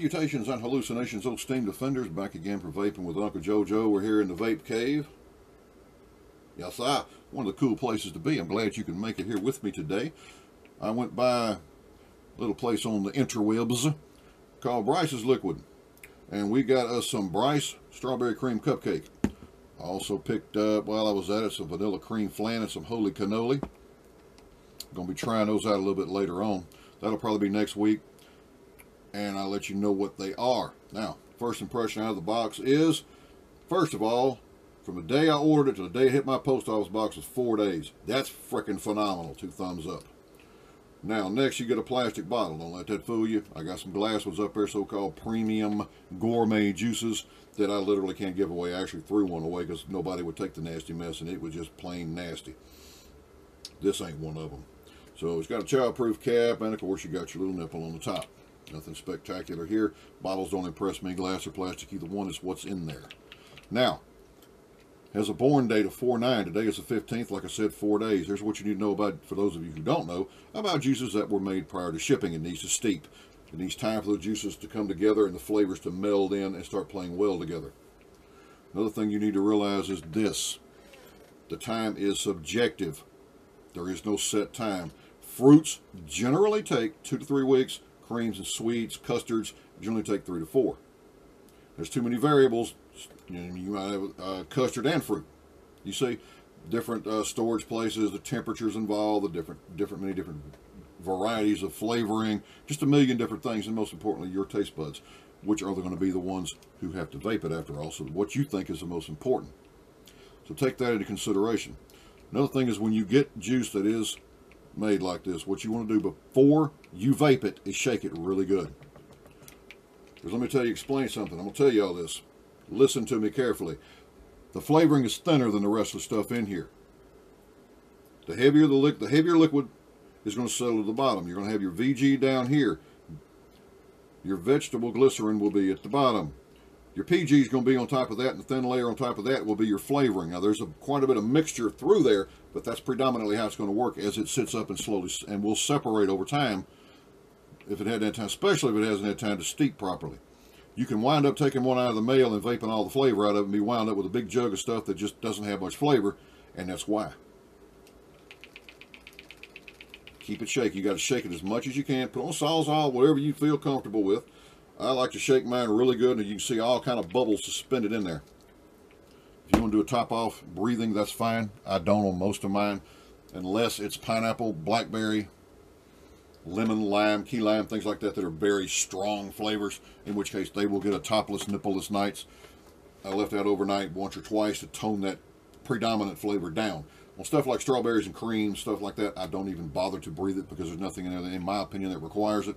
Salutations and hallucinations, old steam defenders, back again for vaping with Uncle JoJo. We're here in the vape cave. Yes, one of the cool places to be. I'm glad you can make it here with me today. I went by a little place on the interwebs called Bryce's Liquid, and we got us some Bryce strawberry cream cupcake. I also picked up, while I was at it, some vanilla cream flan and some holy cannoli. I'm going to be trying those out a little bit later on. That'll probably be next week, and I'll let you know what they are. Now, first impression out of the box is, first of all, from the day I ordered it to the day it hit my post office box was 4 days. That's freaking phenomenal. 2 thumbs up. Now, next you get a plastic bottle. Don't let that fool you. I got some glass ones up there, so-called premium gourmet juices that I literally can't give away. I actually threw one away because nobody would take the nasty mess, and it was just plain nasty. This ain't one of them. So it's got a child-proof cap, and of course you got your little nipple on the top. Nothing spectacular here. Bottles don't impress me. Glass or plastic, either one is what's in there. Now, has a born date of 4/9. Today is the 15th. Like I said, 4 days. Here's what you need to know about, for those of you who don't know, about juices that were made prior to shipping. It needs to steep. It needs time for the juices to come together and the flavors to meld in and start playing well together. Another thing you need to realize is this. The time is subjective. There is no set time. Fruits generally take 2 to 3 weeks. Creams and sweets, custards, generally take 3 to 4. There's too many variables. You might have custard and fruit. You see, different storage places, the temperatures involved, the many different varieties of flavoring, just a million different things, and most importantly, your taste buds, which are going to be the ones who have to vape it after all. So what you think is the most important. So take that into consideration. Another thing is, when you get juice that is made like this, what you want to do before you vape it is shake it really good. Because let me explain something. I'm going to tell you all this. Listen to me carefully. The flavoring is thinner than the rest of the stuff in here. The heavier liquid is going to settle to the bottom. You're going to have your VG down here. Your vegetable glycerin will be at the bottom. Your PG is going to be on top of that, and the thin layer on top of that will be your flavoring. Now, there's quite a bit of mixture through there, but that's predominantly how it's going to work as it sits up and slowly, and will separate over time if it had that time, especially if it hasn't had time to steep properly. You can wind up taking one out of the mail and vaping all the flavor out of it and be wound up with a big jug of stuff that just doesn't have much flavor, and that's why. Keep it shaky. You got to shake it as much as you can. Put on Sawzall, whatever you feel comfortable with. I like to shake mine really good, and you can see all kind of bubbles suspended in there. If you want to do a top-off breathing, that's fine. I don't on most of mine, unless it's pineapple, blackberry, lemon, lime, key lime, things like that are very strong flavors, in which case they will get a topless, nippleless nights. I left that overnight once or twice to tone that predominant flavor down. On stuff like strawberries and cream, stuff like that, I don't even bother to breathe it because there's nothing in there, in my opinion, that requires it.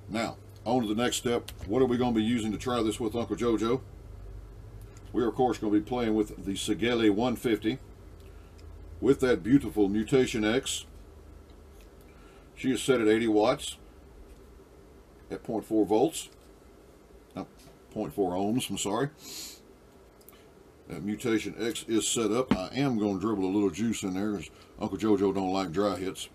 Now, on to the next step. What are we going to be using to try this with Uncle JoJo? We are, of course, going to be playing with the Sigele 150 with that beautiful Mutation X. She is set at 80 watts at 0.4 volts. No, 0.4 ohms, I'm sorry. That Mutation X is set up. I am going to dribble a little juice in there, because Uncle JoJo don't like dry hits.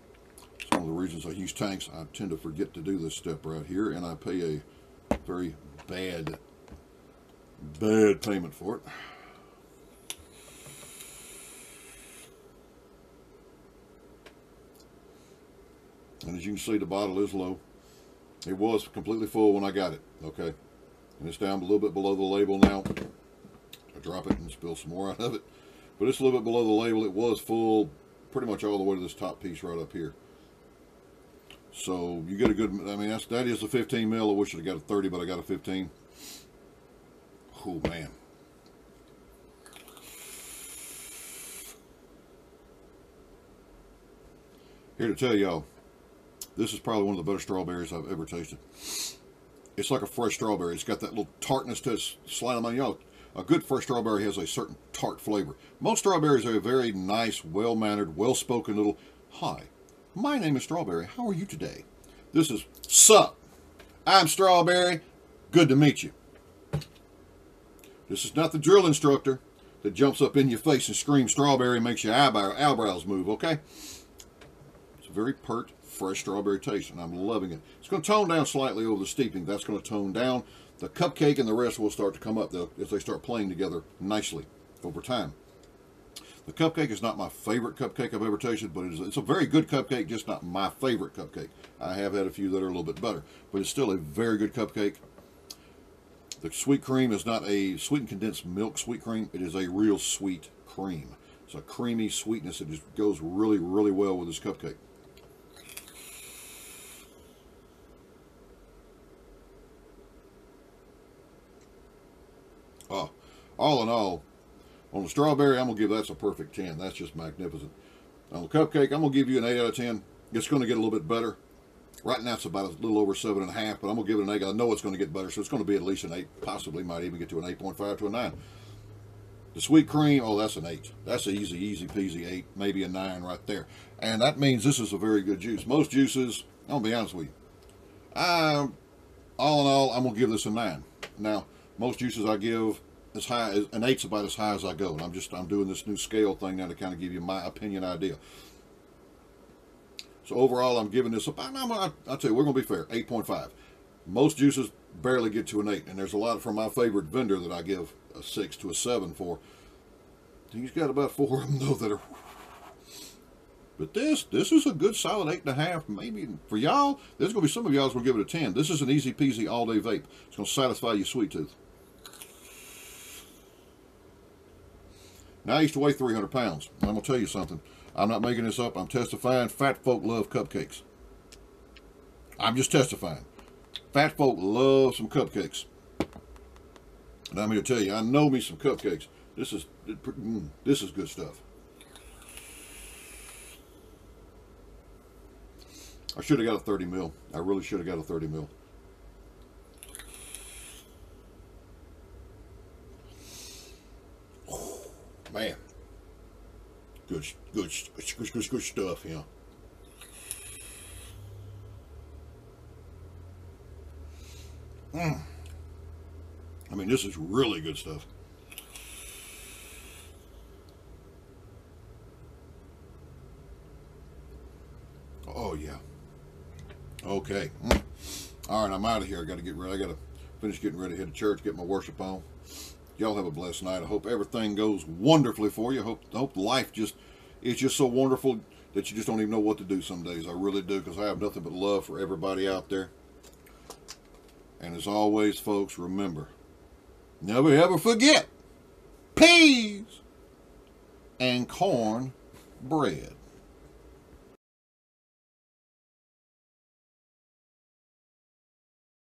It's one of the reasons I use tanks. I tend to forget to do this step right here, and I pay a very bad payment for it. And as you can see, the bottle is low. It was completely full when I got it, okay? And it's down a little bit below the label now. I drop it and spill some more out of it. But it's a little bit below the label. It was full pretty much all the way to this top piece right up here. So you get a good, I mean, that is a 15 mil. I wish I'd got a 30, but I got a 15. Oh, man. Here to tell y'all, this is probably one of the better strawberries I've ever tasted. It's like a fresh strawberry. It's got that little tartness to it. Slide on y'all. A good fresh strawberry has a certain tart flavor. Most strawberries are a very nice, well-mannered, well-spoken little, "Hi, my name is Strawberry. How are you today? This is, sup, I'm Strawberry. Good to meet you." This is not the drill instructor that jumps up in your face and screams strawberry and makes your eyebrows move, okay? It's a very pert, fresh strawberry taste, and I'm loving it. It's going to tone down slightly over the steeping. That's going to tone down. The cupcake and the rest will start to come up as they start playing together nicely over time. The cupcake is not my favorite cupcake I've ever tasted, but it's a very good cupcake, just not my favorite cupcake. I have had a few that are a little bit better, but it's still a very good cupcake. The sweet cream is not a sweetened condensed milk sweet cream. It is a real sweet cream. It's a creamy sweetness that just goes really, really well with this cupcake. Oh, all in all, on the strawberry, I'm going to give that a perfect 10. That's just magnificent. On the cupcake, I'm going to give you an 8 out of 10. It's going to get a little bit better. Right now, it's about a little over 7.5, but I'm going to give it an 8. I know it's going to get better, so it's going to be at least an 8. Possibly might even get to an 8.5 to a 9. The sweet cream, oh, that's an 8. That's an easy peasy 8, maybe a 9 right there. And that means this is a very good juice. Most juices, I'm going to be honest with you, all in all, I'm going to give this a 9. Now, most juices I give as high as an 8's about as high as I go, and I'm doing this new scale thing now to kind of give you my opinion idea. So overall, I'm giving this about, I'll tell you, we're going to be fair, 8.5. Most juices barely get to an 8, and there's a lot from my favorite vendor that I give a 6 to a 7 for. He's got about 4 of them though that are. But this is a good solid 8.5. Maybe for y'all, there's going to be some of y'all's going to give it a 10. This is an easy peasy all day vape. It's going to satisfy your sweet tooth. Now, I used to weigh 300 pounds. I'm going to tell you something. I'm not making this up. I'm testifying. Fat folk love cupcakes. I'm just testifying. Fat folk love some cupcakes. And I'm here to tell you, I know me some cupcakes. This is good stuff. I should have got a 30 mil. I really should have got a 30 mil. Man, good stuff, yeah. I mean, this is really good stuff. Oh yeah. Okay. All right, I'm out of here. I got to get ready. I got to finish getting ready to head to church, get my worship on. Y'all have a blessed night. I hope everything goes wonderfully for you. I hope life is just so wonderful that you just don't even know what to do some days. I really do, because I have nothing but love for everybody out there. And as always, folks, remember, never ever forget peas and corn bread.